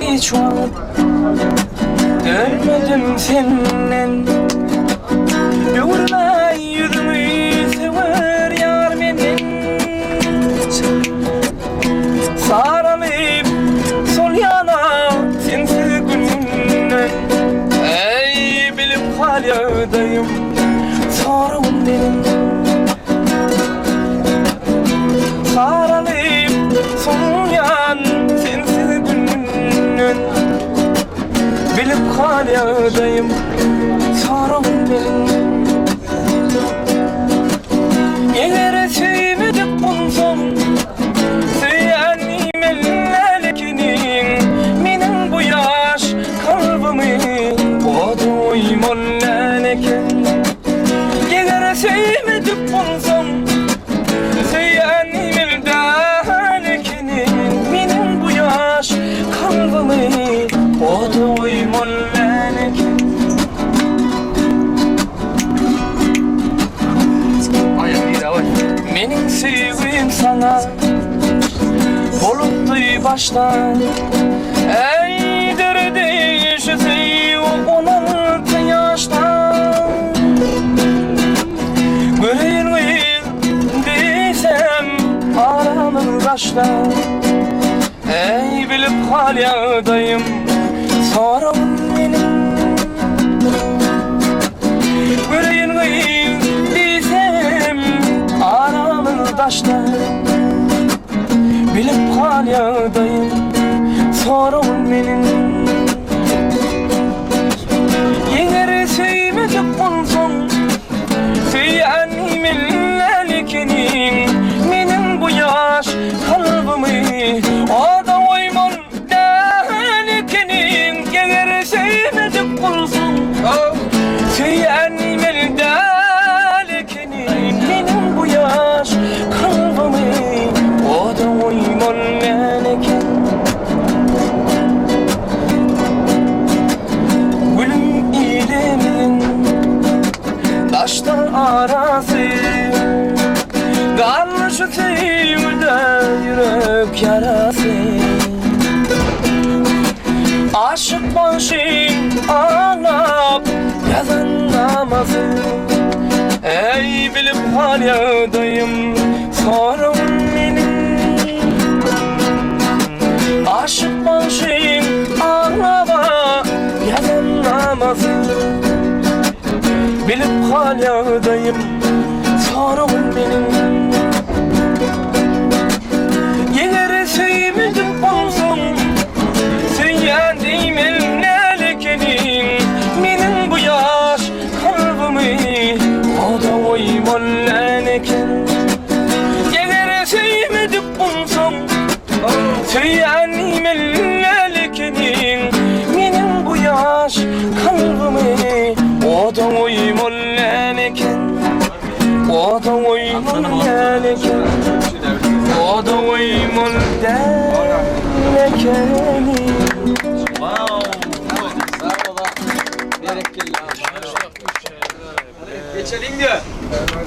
hiç dönmedim senden. Yoğurma yüzümü sever yar menin. Sarılıp sol yana sensiz gününden. Ey bilip halyadayım sorun benim. Sarılıp sol yan sensiz gününden. Bilip halyadayım sorun benim. Eğer sevmedip bulsam söylenim ellerkinin. Menin bu yaş kalbimi boğduyman leleken. Eğer sevmedip bulsam söylenim ellerkinin. Menin bu yaş kalbimi boğduyman leleken. Menin sevgim sana buluttu baştan. Ey derdi şüzü 16 yaştan. Göreyim desem aramın baştan. Ey bilip halyadayım sorun benim. Göreyim desem aramın baştan. Bilip halyadayım sorun benim. Eğer sevmedip bulsam söylenim ellerkinin. Menin bu yaş kalbimi o da oyman lelekinin. Eğer sevmedip bulsam söylenim ellerkinin. Menin bu yaş kalbimi o da oyman leleken. Gülüm ilemin taşlar arası. Karşı sevde yürek yarası. Aşık başım ağlap yazan namazı. Ey bilip halyadayım sorun benim. Aşık başım ağlapa yazan namazı. Bilip halyadayım sorun benim. Eğer sevmedim bulsam söylenim ellerkinin. Menin bu yaş kalbimi o da oyman leleken. Eğer sevmedip bulsam söylenim ellerkinin. Menin bu yaş kalbimi o da oyman leleken. O da oyman leleken. O da oyman leleken. Wow. Bravo. Bereketli. Geçelim diyor.